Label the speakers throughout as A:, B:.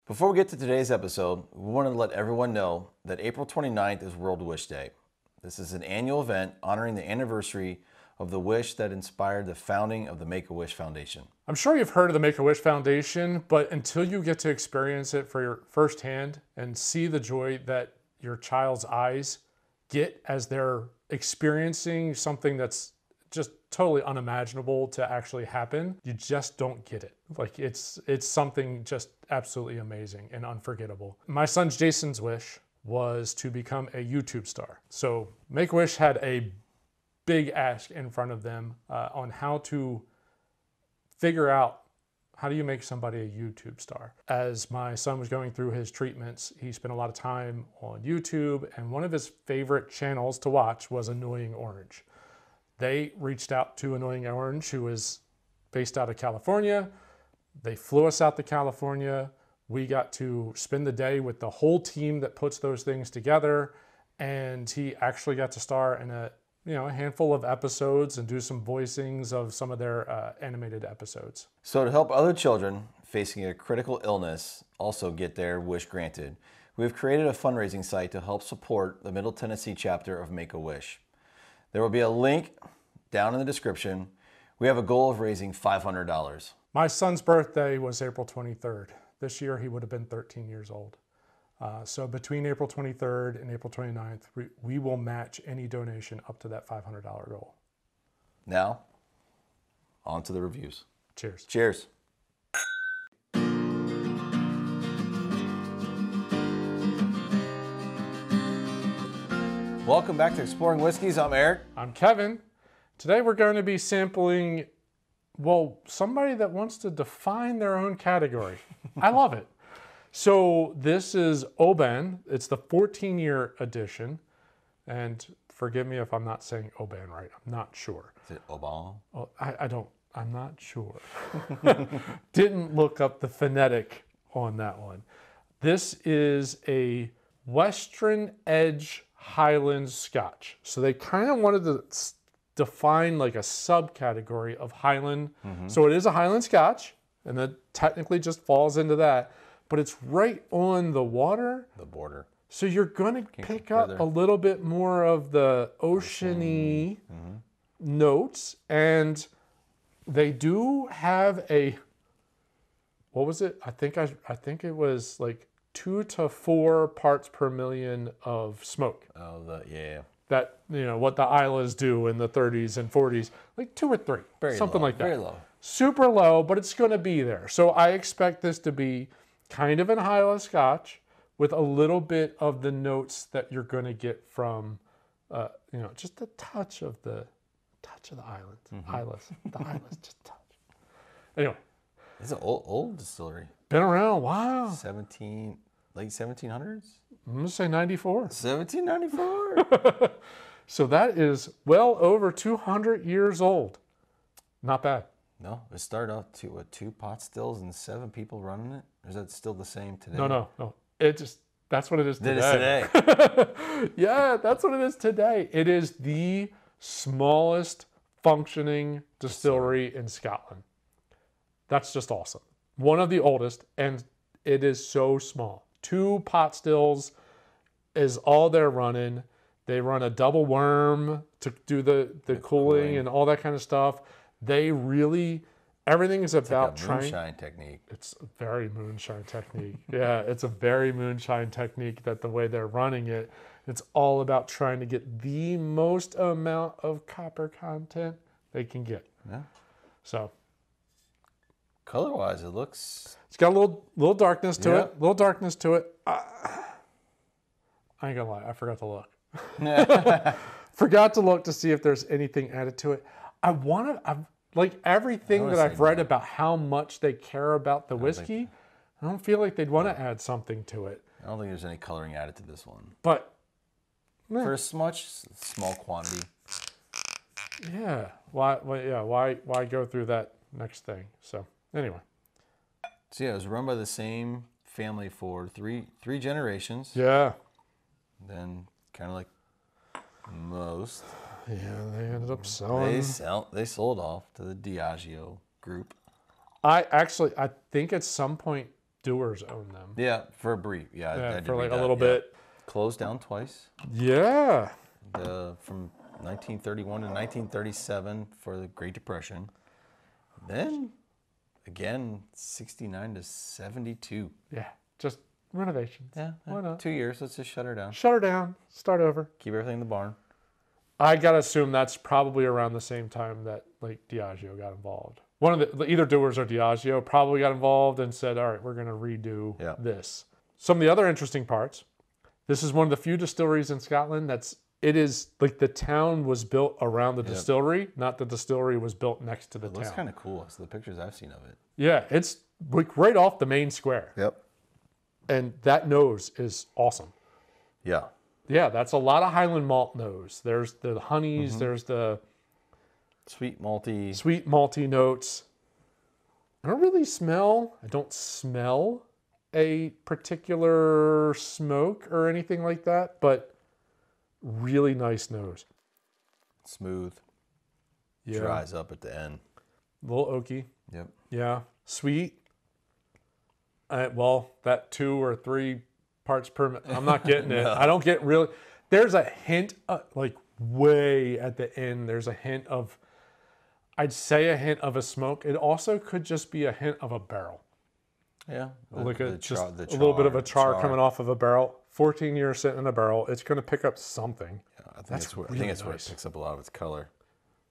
A: Before we get to today's episode, we wanted to let everyone know that April 29th is World Wish Day. This is an annual event honoring the anniversary of the wish that inspired the founding of the Make-A-Wish Foundation.
B: I'm sure you've heard of the Make-A-Wish Foundation, but until you get to experience it for your firsthand and see the joy that your child's eyes get as they're experiencing something that's just totally unimaginable to actually happen, you just don't get it. Like it's something just absolutely amazing and unforgettable. My son Jason's wish was to become a YouTube star. So Make-A-Wish had a big ask in front of them on how to figure out how do you make somebody a YouTube star. As my son was going through his treatments, he spent a lot of time on YouTube, and one of his favorite channels to watch was Annoying Orange. They reached out to Annoying Orange, who is based out of California. They flew us out to California. We got to spend the day with the whole team that puts those things together, and he actually got to star in a handful of episodes and do some voicings of some of their animated episodes.
A: So to help other children facing a critical illness also get their wish granted, we've created a fundraising site to help support the Middle Tennessee chapter of Make-A-Wish. There will be a link down in the description. We have a goal of raising $500.
B: My son's birthday was April 23rd. This year he would have been 13 years old. So between April 23rd and April 29th, we will match any donation up to that $500 goal.
A: Now, on to the reviews.
B: Cheers.
A: Cheers. Welcome back to Exploring Whiskeys. I'm Eric.
B: I'm Kevin. Today we're going to be sampling, well, somebody that wants to define their own category. I love it. So this is Oban. It's the 14-year edition. And forgive me if I'm not saying Oban right. I'm not sure.
A: Is it Oban?
B: Oh, I'm not sure. Didn't look up the phonetic on that one. This is a Western Edge Highland Scotch. So they kind of wanted to define like a subcategory of Highland. So it is a Highland Scotch, and that technically just falls into that. But it's right on the water.
A: The border.
B: So you're going to pick up a little bit more of the oceany notes. And they do have a, what was it? I think it was like 2 to 4 parts per million of smoke.
A: Oh, yeah.
B: That, what the Islas do in the 30s and 40s, like 2 or 3, something like that.
A: Very low.
B: Super low, but it's going to be there. So I expect this to be kind of an Highland Scotch with a little bit of the notes that you're going to get from, just a touch of the islands. Islas. The Islas, just a touch. Anyway.
A: It's an old distillery.
B: Been around a while.
A: Late 1700s?
B: I'm going to say 94.
A: 1794.
B: So that is well over 200 years old. Not bad.
A: No, it started off with 2 pot stills and 7 people running it. Or is that still the same today?
B: No. That's what it is today.
A: It is today.
B: Yeah, that's what it is today. It is the smallest functioning distillery in Scotland. That's just awesome. One of the oldest, and it is so small. 2 pot stills is all they're running. They run a double worm to do the cooling and all that kind of stuff. They really, everything is about
A: like a moonshine technique.
B: It's a very moonshine technique. Yeah, it's a very moonshine technique that the way they're running it, it's all about trying to get the most amount of copper content they can get.
A: Yeah.
B: So.
A: Color-wise, it looks...
B: It's got a little darkness to it. Little darkness to it. I ain't gonna lie, I forgot to look. Forgot to look to see if there's anything added to it. Like everything that I've read about how much they care about the whiskey, I don't feel like they'd want to add something to it.
A: I don't think there's any coloring added to this one.
B: But
A: for a small quantity.
B: Yeah. Why go through that next thing? So anyway.
A: So yeah, it was run by the same family for three generations.
B: Yeah.
A: Then kind of like most.
B: Yeah, they ended up selling.
A: They sold off to the Diageo group.
B: I think at some point Dewar's own them.
A: Yeah, for a brief. Yeah,
B: Yeah,
A: I did
B: for
A: read
B: like a
A: that,
B: little
A: yeah.
B: bit.
A: Closed down twice.
B: Yeah.
A: From 1931 to 1937 for the Great Depression. Then, again, 69 to 72.
B: Yeah, just renovations.
A: Yeah,
B: Why not?
A: 2 years. Let's just shut her down.
B: Shut her down. Start over.
A: Keep everything in the barn.
B: I gotta assume that's probably around the same time that like Diageo got involved. One of the either Dewar's or Diageo probably got involved and said, "All right, we're gonna redo this." Some of the other interesting parts. This is one of the few distilleries in Scotland it is like the town was built around the distillery, not the distillery was built next to the town.
A: Looks kind of cool. So the pictures I've seen of it.
B: Yeah, it's like right off the main square.
A: Yep.
B: And that nose is awesome.
A: Yeah.
B: Yeah, that's a lot of Highland malt nose. There's the honeys, there's the
A: sweet
B: malty notes. I don't smell a particular smoke or anything like that, but really nice nose.
A: Smooth.
B: Yeah.
A: Dries up at the end.
B: A little oaky.
A: Yep.
B: Yeah. Sweet. Well, that 2 or 3 parts per minute, I'm not getting it. I don't get really. There's a hint, like way at the end, there's a hint of, I'd say a hint of a smoke. It also could just be a hint of a barrel.
A: Yeah.
B: Like a little bit of a char coming off of a barrel. 14 years sitting in a barrel. It's going to pick up something.
A: Yeah, I think it's where it picks up a lot of its color.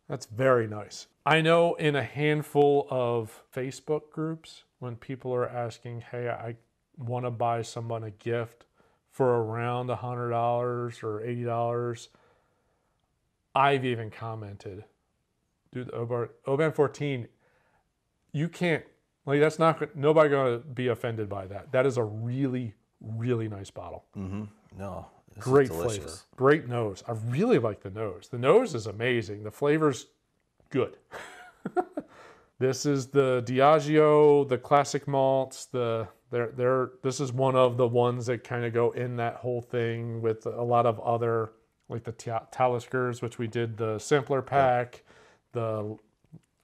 B: That's very nice. I know in a handful of Facebook groups, when people are asking, hey, I want to buy someone a gift for around $100 or $80, I've even commented, dude, the Oban 14, you can't, like, that's not, nobody going to be offended by that. That is a really, really nice bottle.
A: Mm-hmm. No,
B: great flavor, great nose. I really like the nose. The nose is amazing. The flavor's good. This is the Diageo, the Classic Malts. This is one of the ones that kind of go in that whole thing with a lot of other, like the Taliskers, which we did the sampler pack. Yeah.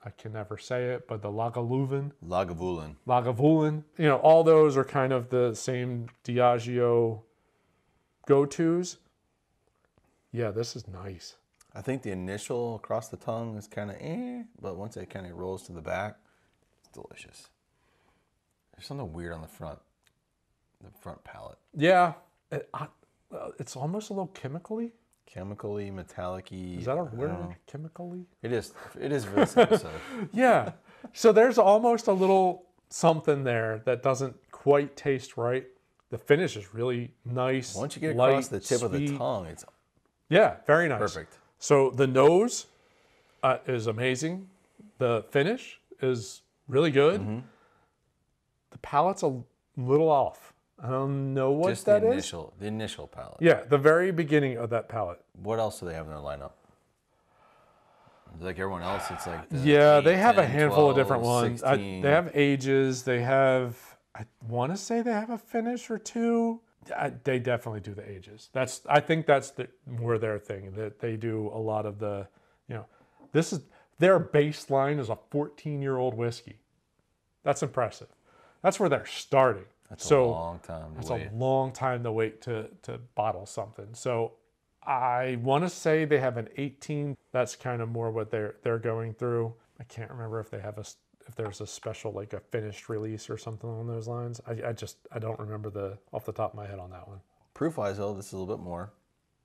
B: I can never say it, but the Lagavulin. You know, all those are kind of the same Diageo go-tos. Yeah, this is nice.
A: I think the initial across the tongue is kind of but once it kind of rolls to the back, it's delicious. There's something weird on the front palate.
B: Yeah, it's almost a little chemically.
A: Chemically, metallic-y.
B: Is that a word? Chemically?
A: It is for this episode.
B: Yeah. So there's almost a little something there that doesn't quite taste right. The finish is really nice.
A: Once you get across the tip of the tongue, it's
B: very nice.
A: Perfect.
B: So the nose is amazing. The finish is really good. Mm-hmm. The palate's a little off. I don't know what
A: just
B: that
A: is. The initial palate.
B: Yeah, the very beginning of that palate.
A: What else do they have in their lineup? Like everyone else, it's like
B: they have a handful
A: 12,
B: of different ones. They have ages. They have, I want to say they have a finish or two. They definitely do the ages. I think that's more their thing. That they do a lot of the, this is their baseline is a 14-year-old whiskey. That's impressive. That's where they're starting.
A: That's a long time to wait.
B: That's a long time to wait to bottle something. So I want to say they have an 18. That's kind of more what they're going through. I can't remember if they have if there's a special, like a finished release or something along those lines. I don't remember off the top of my head on that one.
A: Proof-wise, though, this is a little bit more.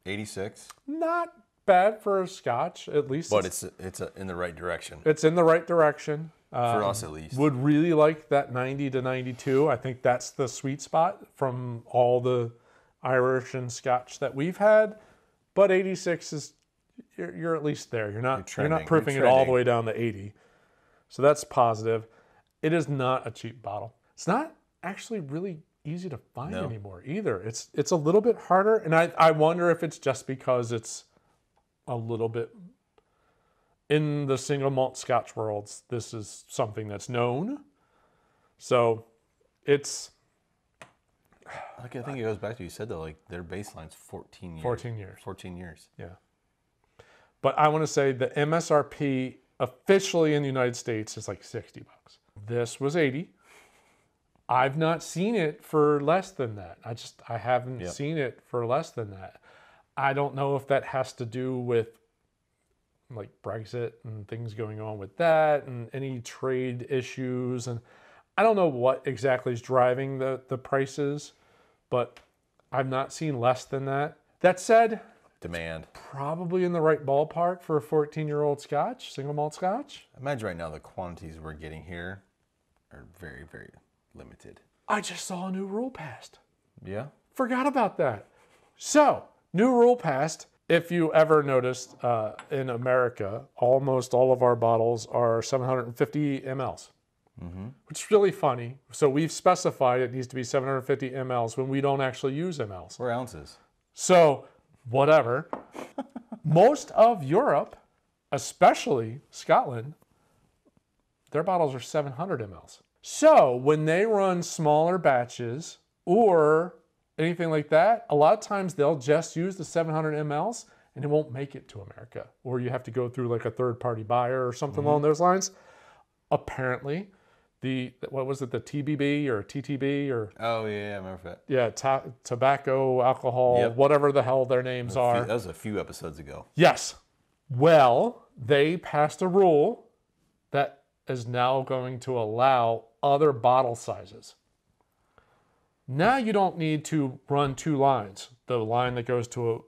A: 86.
B: Not bad for a Scotch, at least.
A: But it's in the right direction.
B: It's in the right direction.
A: For us, at least.
B: Would really like that 90 to 92. I think that's the sweet spot from all the Irish and Scotch that we've had. But 86 is, you're at least there. You're not proofing it all the way down to 80. So that's positive. It is not a cheap bottle. It's not actually really easy to find anymore either. It's a little bit harder. And I wonder if it's just because it's a little bit... In the single malt Scotch worlds, this is something that's known. So it's...
A: I think it goes back to you said, though, like their baseline's 14 years.
B: 14 years.
A: 14 years.
B: Yeah. But I want to say the MSRP officially in the United States is like $60. This was 80. I've not seen it for less than that. I haven't
A: Yep.
B: seen it for less than that. I don't know if that has to do with like Brexit and things going on with that and any trade issues. And I don't know what exactly is driving the prices, but I've not seen less than that. That said,
A: Demand.
B: probably in the right ballpark for a 14-year-old Scotch, single malt Scotch.
A: Imagine right now the quantities we're getting here are very, very limited.
B: I just saw a new rule passed.
A: Yeah?
B: Forgot about that. So, new rule passed. If you ever noticed, in America, almost all of our bottles are 750 mLs, which is really funny. So we've specified it needs to be 750 mLs when we don't actually use mLs.
A: Or ounces.
B: So, whatever. Most of Europe, especially Scotland, their bottles are 700 mLs. So, when they run smaller batches or anything like that, a lot of times they'll just use the 700 mLs and it won't make it to America. Or you have to go through like a third-party buyer or something along those lines. Apparently, what was it, the TBB or TTB or...
A: Oh, yeah, I remember that.
B: Yeah, tobacco, alcohol,
A: Yep.
B: whatever the hell their names are.
A: That was a few episodes ago.
B: Yes. Well, they passed a rule that is now going to allow other bottle sizes. Now you don't need to run two lines. The line that goes to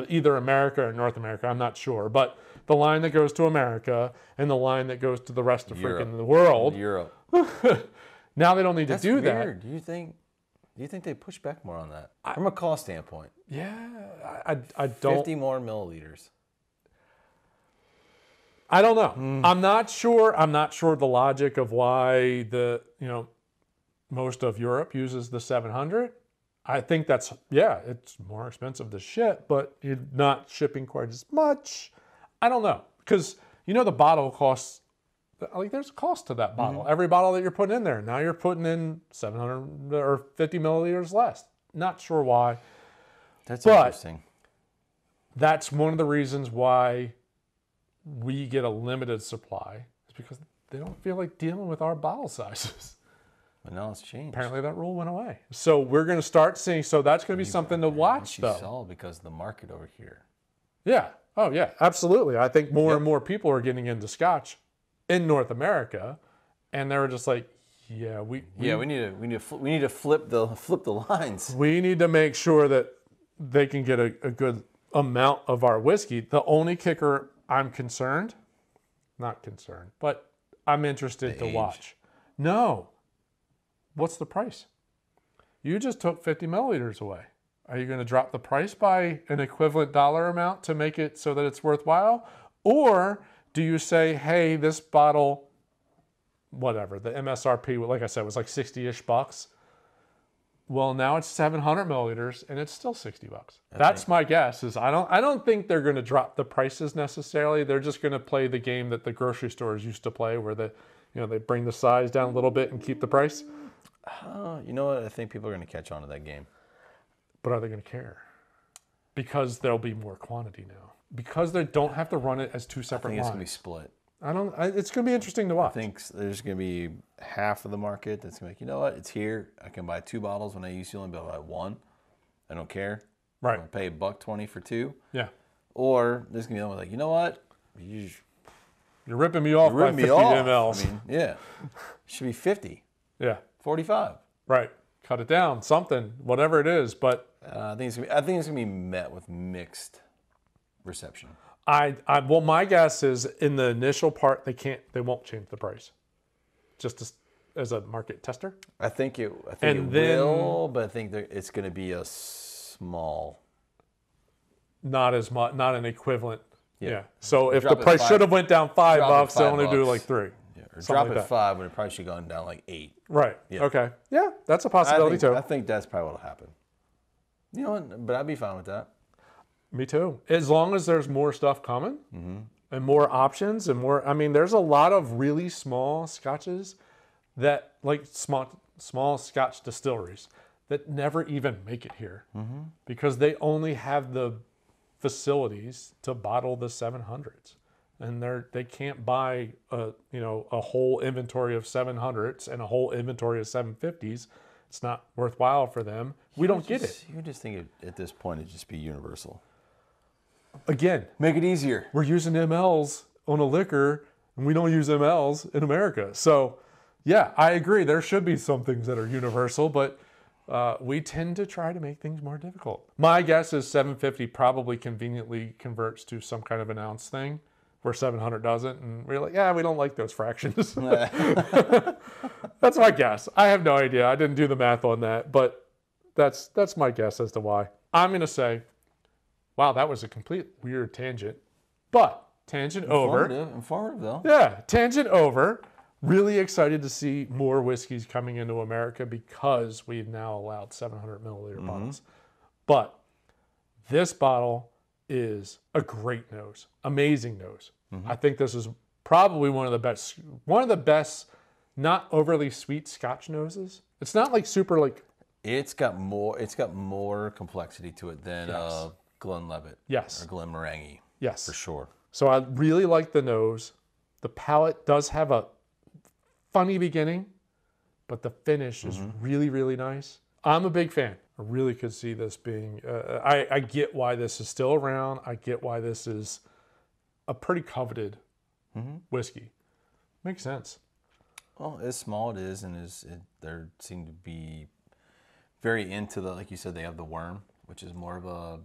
B: either America or North America, I'm not sure, but the line that goes to America and the line that goes to the rest of freaking the world.
A: Europe.
B: Now they don't need
A: That's
B: to do
A: weird. Do you think they push back more on that? From a cost standpoint.
B: that. Yeah, I don't.
A: 50 more milliliters.
B: I don't know. I'm not sure. I'm not sure the logic of why most of Europe uses the 700. I think it's more expensive to ship, but you're not shipping quite as much. I don't know. Because, the bottle costs, like there's a cost to that bottle. Every bottle that you're putting in there, now you're putting in 700 or 50 milliliters less. Not sure why.
A: That's
B: But-
A: interesting.
B: That's one of the reasons why we get a limited supply. Is because they don't feel like dealing with our bottle sizes.
A: But now it's changed.
B: Apparently that rule went away. So we're going to start seeing, so that's going to be something to watch
A: She
B: though.
A: saw because of the market over here.
B: Yeah. Oh yeah, absolutely. I think more and more people are getting into Scotch in North America, and they were just like, yeah, we
A: need to flip the lines.
B: we need to make sure that they can get a good amount of our whiskey. The only kicker not concerned, but I'm interested to
A: age.
B: watch. No. What's the price? You just took 50 milliliters away. Are you going to drop the price by an equivalent dollar amount to make it so that it's worthwhile? Or do you say, hey, this bottle, whatever, the MSRP, like I said, was like 60-ish bucks. Well, now it's 700 milliliters and it's still $60. That's my guess. Is I don't think they're going to drop the prices necessarily. They're just going to play the game that the grocery stores used to play, where they bring the size down a little bit and keep the price.
A: You know what? I think people are going to catch on to that game.
B: But are they going to care? Because there'll be more quantity now. Because they don't have to run it as two
A: I
B: separate
A: think it's
B: lines.
A: going to be split.
B: It's going to be interesting to watch.
A: I think there's going to be half of the market that's going to be like, you know what? It's here. I can buy 2 bottles when I used to only be able to buy 1. I don't care.
B: Right.
A: I'm going to pay $1.20 for 2.
B: Yeah.
A: Or there's going to be one like, you know what?
B: You're ripping me off by 50 mLs.
A: I mean, yeah. It should be 50,
B: Yeah.
A: 45.
B: Right. Cut it down, something, whatever it is. But
A: I think it's going to be met with mixed reception.
B: well, my guess is in the initial part, they won't change the price. Just as a market tester.
A: I think it
B: And then-
A: will, but I think it's going to be a small.
B: Not as much, not an equivalent.
A: Yeah.
B: Yeah. So if the
A: Drop it
B: price
A: $5
B: should have went down $5,
A: drop it
B: they only do
A: $5.
B: like 3.
A: Yeah, or
B: Something
A: drop
B: like
A: it
B: that.
A: 5 when it probably should have gone down like 8.
B: Right.
A: Yeah.
B: Okay. Yeah, that's a possibility too.
A: I think that's probably what'll happen. You know what? But I'd be fine with that.
B: Me too. As long as there's more stuff coming and more options and more. I mean, there's a lot of really small scotches that, like small Scotch distilleries, that never even make it here because they only have the facilities to bottle the 700s. and they can't buy a whole inventory of 700s and a whole inventory of 750s. It's not worthwhile for them. We don't get it.
A: You just think at this point it'd just be universal.
B: Again,
A: Make it easier.
B: we're using MLs on a liquor, and we don't use MLs in America. So, yeah, I agree. There should be some things that are universal, but we tend to try to make things more difficult. My guess is 750 probably conveniently converts to some kind of an ounce thing, where 700 doesn't, and we're like, yeah, we don't like those fractions. That's my guess. I have no idea. I didn't do the math on that, but that's my guess as to why. I'm going to say, wow, that was a complete weird tangent, but tangent over.
A: Informative though.
B: Yeah, tangent over. Really excited to see more whiskeys coming into America because we've now allowed 700 milliliter bottles. But this bottle is a great nose, amazing nose. I think this is probably one of the best, not overly sweet Scotch noses. It's not like super like.
A: It's got more complexity to it than Glenlivet.
B: Yes.
A: Or Glenmorangie.
B: Yes.
A: For sure.
B: So I really like the nose. The palate does have a funny beginning, but the finish is really, really nice. I'm a big fan. I really could see this being, I get why this is still around. I get why this is a pretty coveted whiskey. Makes sense.
A: Well, as small it is, and they seem to be very into like you said, they have the worm, which is more of a,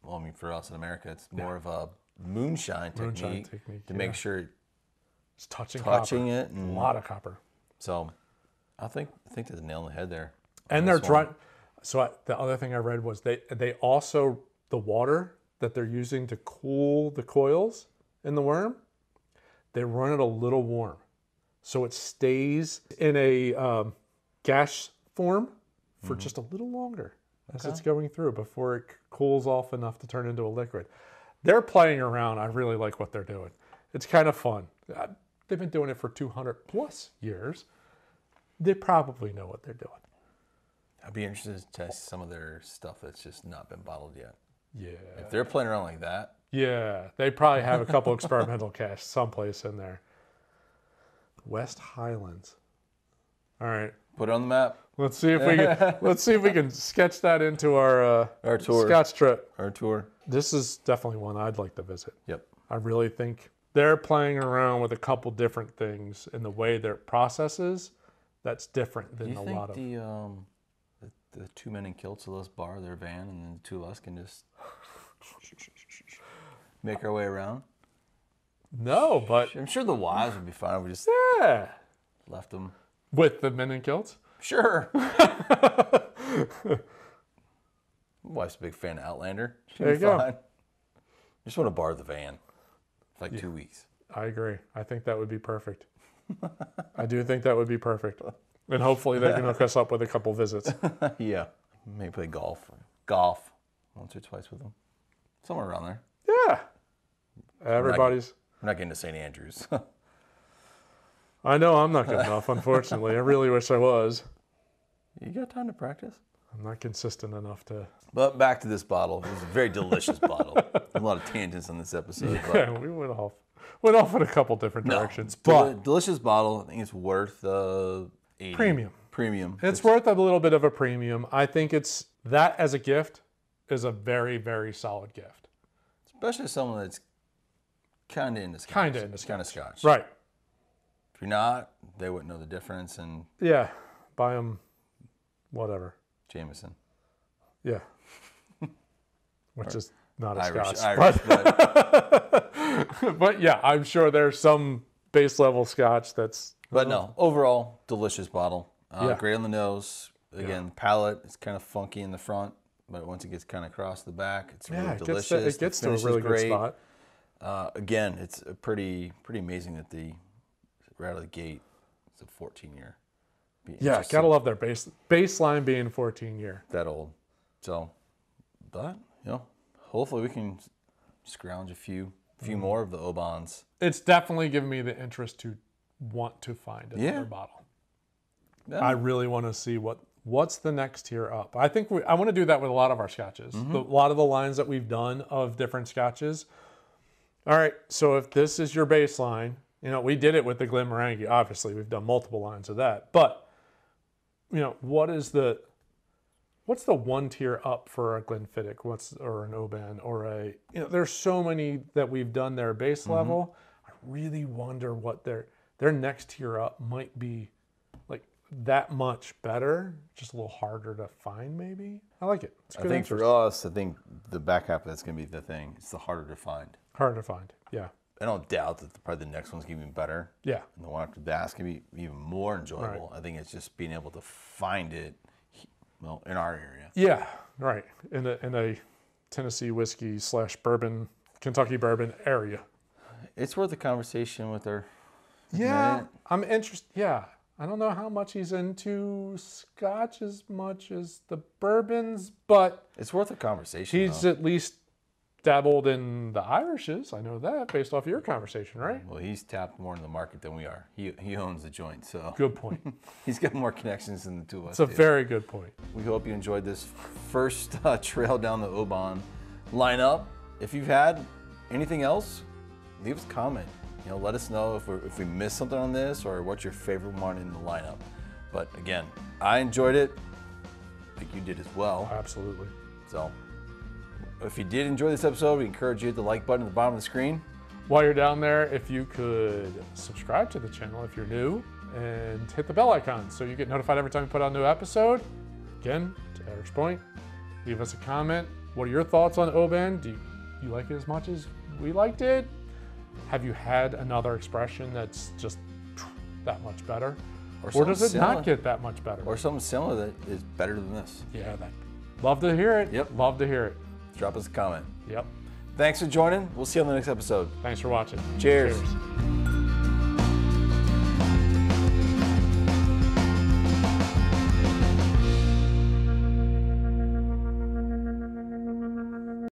A: well, I mean, for us in America, it's more of a moonshine technique to make sure
B: it's touching
A: it.
B: And a lot of copper.
A: So I think that's a nail on the head there.
B: And they're dry. So the other thing I read was they also, the water that they're using to cool the coils in the worm, they run it a little warm. So it stays in a gas form for just a little longer as it's going through before it cools off enough to turn into a liquid. They're playing around. I really like what they're doing. It's kind of fun. They've been doing it for 200 plus years. They probably know what they're doing.
A: I'd be interested to test some of their stuff that's just not been bottled yet.
B: Yeah.
A: If they're playing around like that.
B: Yeah. They probably have a couple experimental casks someplace in there. West Highlands. All right.
A: Put it on the map.
B: Let's see if we can sketch that into our
A: tour.
B: Scotch trip.
A: Our tour.
B: This is definitely one I'd like to visit.
A: Yep.
B: I really think they're playing around with a couple different things in the way their processes that's different than a lot of.
A: The two men in kilts will just bar their van, and then the two of us can just make our way around?
B: No, but
A: I'm sure the wives would be fine. We just left them.
B: With the men in kilts?
A: Sure. My wife's a big fan of Outlander. She'd
B: There
A: be
B: you go.
A: fine. Just want to bar the van for like 2 weeks.
B: I agree. I think that would be perfect. I do think that would be perfect. And hopefully they can hook us up with a couple visits.
A: Yeah. Maybe play golf once or twice with them. Somewhere around there.
B: Yeah. Everybody's.
A: We're not getting to St. Andrews.
B: I know I'm not good enough, unfortunately. I really wish I was.
A: You got time to practice?
B: I'm not consistent enough to.
A: But back to this bottle. It was a very delicious bottle. A lot of tangents on this episode.
B: Yeah, we went off in a couple different directions. But
A: delicious bottle. I think it's worth $80. Premium.
B: It's worth a little bit of a premium. I think it's that as a gift is a very, very solid gift.
A: Especially someone that's kind of into Scotch.
B: Kind of into
A: Scotch.
B: Right.
A: If you're not, they wouldn't know the difference. And
B: yeah, buy them, whatever.
A: Jameson.
B: Yeah. Which is not a
A: Irish,
B: Scotch. But yeah, I'm sure there's some base level Scotch that's.
A: But no, overall, delicious bottle.
B: Yeah.
A: Great on the nose. Again, palate, it's kind of funky in the front, but once it gets kind of across the back, it's really delicious.
B: It gets to a really good spot.
A: Again, it's pretty amazing that right out of the gate, it's a 14-year.
B: Yeah, gotta love their baseline being 14-year.
A: That old. So, but, hopefully we can scrounge a few more of the Obans.
B: It's definitely given me the interest to want to find another bottle. Yeah. I really want to see what's the next tier up. I think I want to do that with a lot of our Scotches. A lot of the lines that we've done of different Scotches, All right, so if this is your baseline, you know, we did it with the Glenmorangie. Obviously, we've done multiple lines of that. But, you know, what's the one tier up for a Glenfiddich, or an Oban, or a, you know, there's so many that we've done their base level. I really wonder what their next tier up might be, like that much better, just a little harder to find maybe. I like it. It's
A: I
B: good
A: think
B: interest.
A: for us, I think the back half of that's going to be the thing. It's the harder to find.
B: Harder to find, yeah.
A: I don't doubt that probably the next one's going to be better.
B: Yeah.
A: And the one after that's going to be even more enjoyable.
B: Right.
A: I think it's just being able to find it, well, in our area.
B: Yeah, right. In a Tennessee whiskey / bourbon, Kentucky bourbon area.
A: It's worth a conversation with her.
B: Yeah, I'm interested. Yeah, I don't know how much he's into Scotch as much as the bourbons, but
A: It's worth a conversation.
B: he's at least dabbled in the Irishes. I know that based off your conversation, right?
A: Well, he's tapped more in the market than we are. He owns the joint, so
B: Good point.
A: he's got more connections than the two of us.
B: It's a
A: do.
B: very good point.
A: We hope you enjoyed this first trail down the Oban lineup. If you've had anything else, leave us a comment. You know, let us know if we missed something on this or what's your favorite one in the lineup. But again, I enjoyed it. I think you did as well.
B: Absolutely.
A: So if you did enjoy this episode, we encourage you to hit the like button at the bottom of the screen.
B: While you're down there, if you could subscribe to the channel if you're new and hit the bell icon so you get notified every time we put out a new episode. Again, to Eric's point, leave us a comment. What are your thoughts on Oban? Do you like it as much as we liked it? Have you had another expression that's just that much better? Or does it not get that much better?
A: Or something similar that is better than this.
B: Yeah, love to hear it.
A: Yep.
B: Love to hear it.
A: Drop us a comment.
B: Yep.
A: Thanks for joining. We'll see you on the next episode.
B: Thanks for watching.
A: Cheers.
B: Cheers.